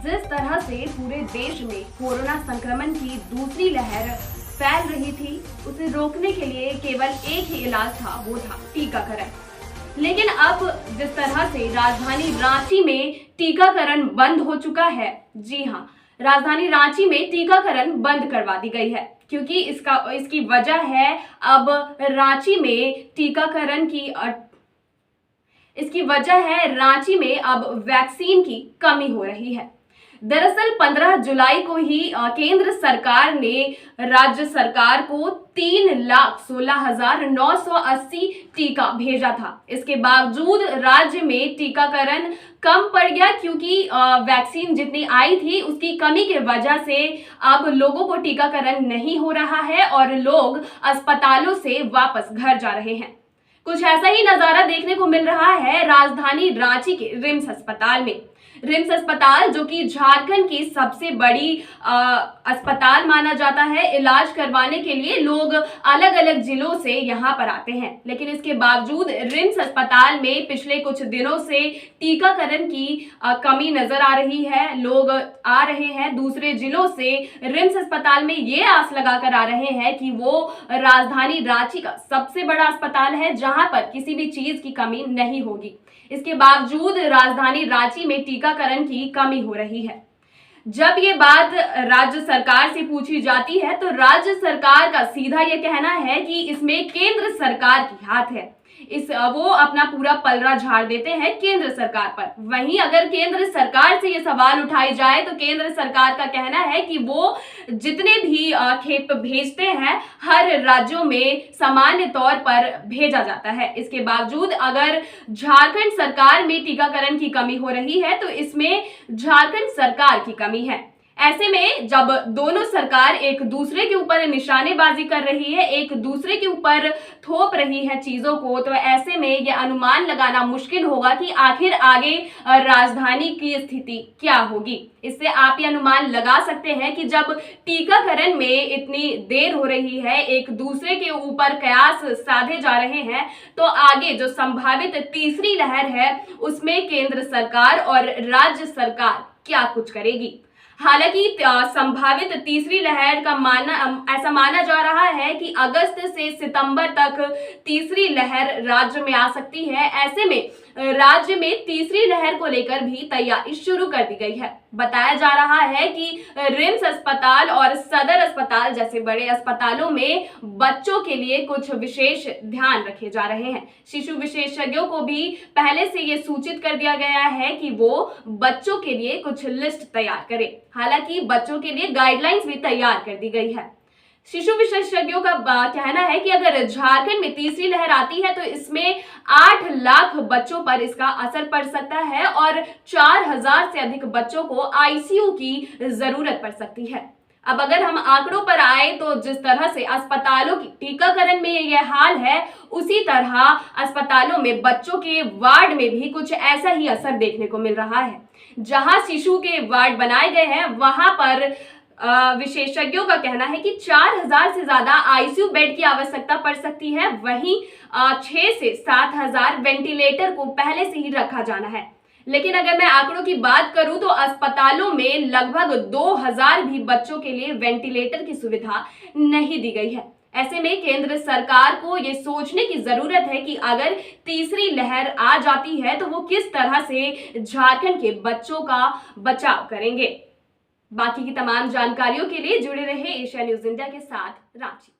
जिस तरह से पूरे देश में कोरोना संक्रमण की दूसरी लहर फैल रही थी, उसे रोकने के लिए केवल एक ही इलाज था, वो था टीकाकरण। लेकिन अब जिस तरह से राजधानी रांची में टीकाकरण बंद हो चुका है, जी हाँ, राजधानी रांची में टीकाकरण बंद करवा दी गई है, क्योंकि इसकी वजह है अब रांची में टीकाकरण की इसकी वजह है रांची में अब वैक्सीन की कमी हो रही है। दरअसल 15 जुलाई को ही केंद्र सरकार ने राज्य सरकार को 3,16,980 टीका भेजा था। इसके बावजूद राज्य में टीकाकरण कम पड़ गया, क्योंकि वैक्सीन जितनी आई थी उसकी कमी के वजह से अब लोगों को टीकाकरण नहीं हो रहा है और लोग अस्पतालों से वापस घर जा रहे हैं। कुछ ऐसा ही नजारा देखने को मिल रहा है राजधानी रांची के रिम्स अस्पताल में। रिम्स अस्पताल, जो कि झारखंड की सबसे बड़ी अस्पताल माना जाता है, इलाज करवाने के लिए लोग अलग अलग जिलों से यहां पर आते हैं, लेकिन इसके बावजूद रिम्स अस्पताल में पिछले कुछ दिनों से टीकाकरण की कमी नजर आ रही है। लोग आ रहे हैं दूसरे जिलों से रिम्स अस्पताल में ये आस लगाकर आ रहे हैं कि वो राजधानी रांची का सबसे बड़ा अस्पताल है, जहां पर किसी भी चीज की कमी नहीं होगी। इसके बावजूद राजधानी रांची में टीकाकरण की कमी हो रही है। जब ये बात राज्य सरकार से पूछी जाती है तो राज्य सरकार का सीधा ये कहना है कि इसमें केंद्र सरकार की हाथ है। वो अपना पूरा पलड़ा झाड़ देते हैं केंद्र सरकार पर। वहीं अगर केंद्र सरकार से ये सवाल उठाई जाए तो केंद्र सरकार का कहना है कि वो जितने भी खेप भेजते हैं हर राज्यों में सामान्य तौर पर भेजा जाता है। इसके बावजूद अगर झारखंड सरकार में टीकाकरण की कमी हो रही है तो इसमें झारखंड सरकार की कमी है। ऐसे में जब दोनों सरकार एक दूसरे के ऊपर निशानेबाजी कर रही है, एक दूसरे के ऊपर थोप रही है चीजों को, तो ऐसे में यह अनुमान लगाना मुश्किल होगा कि आखिर आगे राजधानी की स्थिति क्या होगी। इससे आप ये अनुमान लगा सकते हैं कि जब टीकाकरण में इतनी देर हो रही है, एक दूसरे के ऊपर कयास साधे जा रहे हैं, तो आगे जो संभावित तीसरी लहर है उसमें केंद्र सरकार और राज्य सरकार क्या कुछ करेगी। हालांकि संभावित तीसरी लहर का ऐसा माना जा रहा है कि अगस्त से सितंबर तक तीसरी लहर राज्य में आ सकती है। ऐसे में राज्य में तीसरी लहर को लेकर भी तैयारी शुरू कर दी गई है। बताया जा रहा है कि रिम्स अस्पताल और सदर अस्पताल जैसे बड़े अस्पतालों में बच्चों के लिए कुछ विशेष ध्यान रखे जा रहे हैं। शिशु विशेषज्ञों को भी पहले से ये सूचित कर दिया गया है कि वो बच्चों के लिए कुछ लिस्ट तैयार करें। हालांकि बच्चों के लिए गाइडलाइंस भी तैयार कर दी गई है। शिशु विशेषज्ञों का कहना है कि अगर झारखंड में तीसरी लहर आती है तो इसमें 8 लाख बच्चों पर इसका असर पड़ सकता है और 4,000 से अधिक बच्चों को आईसीयू की जरूरत पड़ सकती है। अब अगर हम आंकड़ों पर आए तो जिस तरह से अस्पतालों की टीकाकरण में यह हाल है, उसी तरह अस्पतालों में बच्चों के वार्ड में भी कुछ ऐसा ही असर देखने को मिल रहा है। जहां शिशु के वार्ड बनाए गए हैं, वहां पर विशेषज्ञों का कहना है कि 4,000 से ज्यादा आईसीयू बेड की आवश्यकता पड़ सकती है। वहीं 6 से 7,000 वेंटिलेटर को पहले से ही रखा जाना है। लेकिन अगर मैं आंकड़ों की बात करूं तो अस्पतालों में लगभग 2,000 भी बच्चों के लिए वेंटिलेटर की सुविधा नहीं दी गई है। ऐसे में केंद्र सरकार को ये सोचने की जरूरत है कि अगर तीसरी लहर आ जाती है तो वो किस तरह से झारखंड के बच्चों का बचाव करेंगे। बाकी की तमाम जानकारियों के लिए जुड़े रहे एशिया न्यूज इंडिया के साथ रांची।